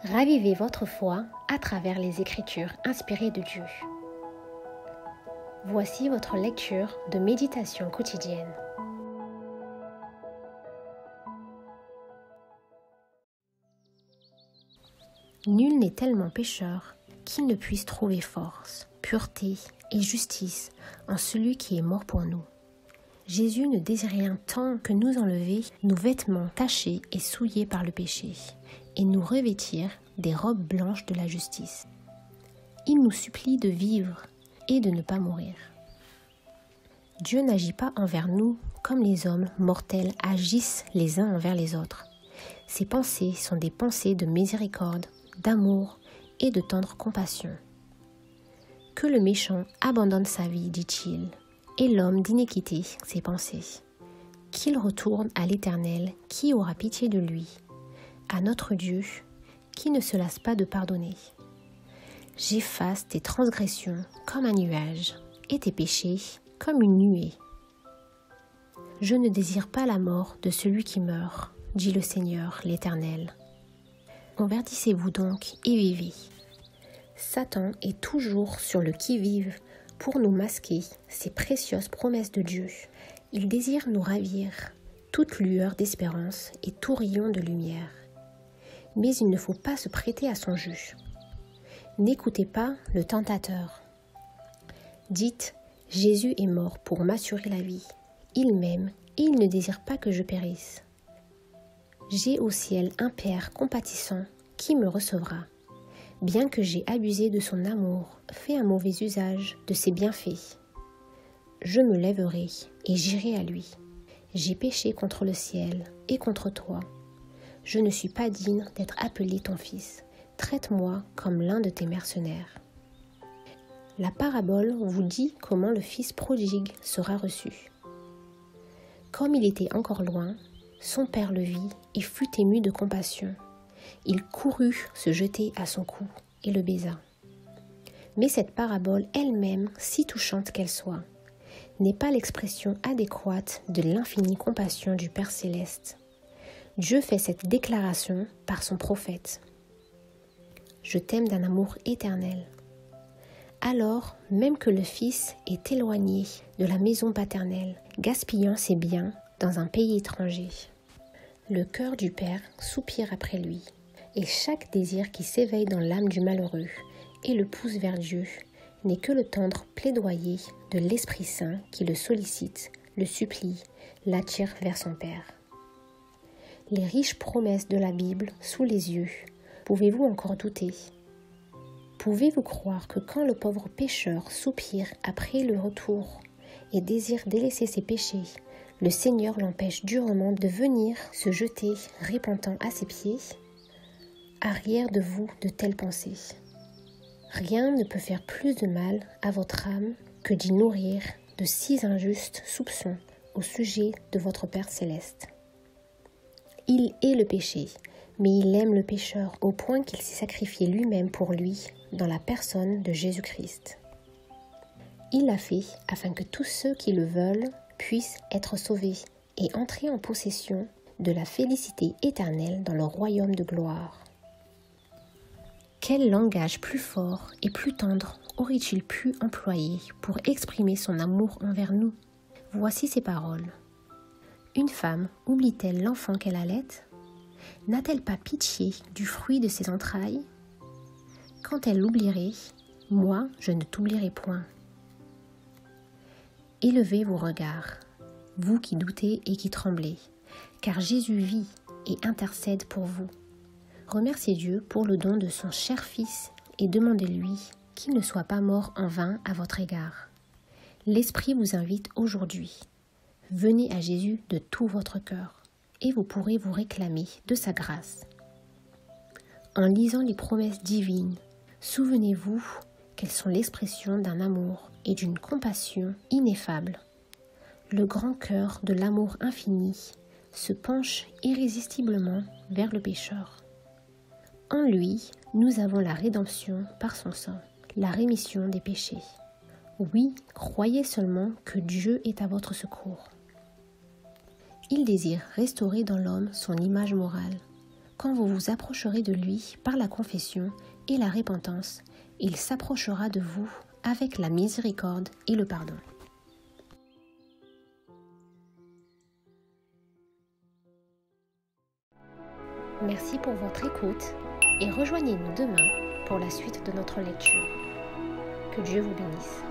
Ravivez votre foi à travers les Écritures inspirées de Dieu. Voici votre lecture de méditation quotidienne. Nul n'est tellement pécheur qu'il ne puisse trouver force, pureté et justice en celui qui est mort pour nous. Jésus ne désire rien tant que nous enlever nos vêtements tachés et souillés par le péché et nous revêtir des robes blanches de la justice. Il nous supplie de vivre et de ne pas mourir. Dieu n'agit pas envers nous comme les hommes mortels agissent les uns envers les autres. Ses pensées sont des pensées de miséricorde, d'amour et de tendre compassion. Que le méchant abandonne sa vie, dit-il, et l'homme d'iniquité ses pensées. Qu'il retourne à l'Éternel qui aura pitié de lui, à notre Dieu qui ne se lasse pas de pardonner. J'efface tes transgressions comme un nuage et tes péchés comme une nuée. Je ne désire pas la mort de celui qui meurt, dit le Seigneur l'Éternel. Convertissez-vous donc et vivez. Satan est toujours sur le qui-vive pour nous masquer ces précieuses promesses de Dieu. Il désire nous ravir, toute lueur d'espérance et tout rayon de lumière. Mais il ne faut pas se prêter à son jeu. N'écoutez pas le tentateur. Dites, Jésus est mort pour m'assurer la vie. Il m'aime et il ne désire pas que je périsse. J'ai au ciel un Père compatissant qui me recevra. Bien que j'ai abusé de son amour, fait un mauvais usage de ses bienfaits. Je me lèverai et j'irai à lui. J'ai péché contre le ciel et contre toi. Je ne suis pas digne d'être appelé ton fils. Traite-moi comme l'un de tes mercenaires. La parabole vous dit comment le fils prodigue sera reçu. Comme il était encore loin, son père le vit et fut ému de compassion. Il courut se jeter à son cou et le baisa. Mais cette parabole elle-même, si touchante qu'elle soit, n'est pas l'expression adéquate de l'infinie compassion du Père céleste. Dieu fait cette déclaration par son prophète. Je t'aime d'un amour éternel. Alors, même que le Fils est éloigné de la maison paternelle, gaspillant ses biens dans un pays étranger, le cœur du Père soupire après lui, et chaque désir qui s'éveille dans l'âme du malheureux et le pousse vers Dieu n'est que le tendre plaidoyer de l'Esprit Saint qui le sollicite, le supplie, l'attire vers son Père. Les riches promesses de la Bible sous les yeux, pouvez-vous encore douter? Pouvez-vous croire que quand le pauvre pécheur soupire après le retour et désire délaisser ses péchés, le Seigneur l'empêche durement de venir se jeter repentant à ses pieds? Arrière de vous de telles pensées. Rien ne peut faire plus de mal à votre âme que d'y nourrir de si injustes soupçons au sujet de votre Père céleste. Il est le péché, mais il aime le pécheur au point qu'il s'est sacrifié lui-même pour lui dans la personne de Jésus-Christ. Il l'a fait afin que tous ceux qui le veulent puissent être sauvés et entrer en possession de la félicité éternelle dans le royaume de gloire. Quel langage plus fort et plus tendre aurait-il pu employer pour exprimer son amour envers nous? Voici ses paroles. Une femme oublie-t-elle l'enfant qu'elle allait? N'a-t-elle pas pitié du fruit de ses entrailles? Quand elle l'oublierait, moi je ne t'oublierai point. Élevez vos regards, vous qui doutez et qui tremblez, car Jésus vit et intercède pour vous. Remerciez Dieu pour le don de son cher Fils et demandez-lui qu'il ne soit pas mort en vain à votre égard. L'Esprit vous invite aujourd'hui. Venez à Jésus de tout votre cœur et vous pourrez vous réclamer de sa grâce. En lisant les promesses divines, souvenez-vous qu'elles sont l'expression d'un amour et d'une compassion ineffables. Le grand cœur de l'amour infini se penche irrésistiblement vers le pécheur. En lui, nous avons la rédemption par son sang, la rémission des péchés. Oui, croyez seulement que Dieu est à votre secours. Il désire restaurer dans l'homme son image morale. quand vous vous approcherez de lui par la confession et la repentance, il s'approchera de vous avec la miséricorde et le pardon. Merci pour votre écoute et rejoignez-nous demain pour la suite de notre lecture. Que Dieu vous bénisse.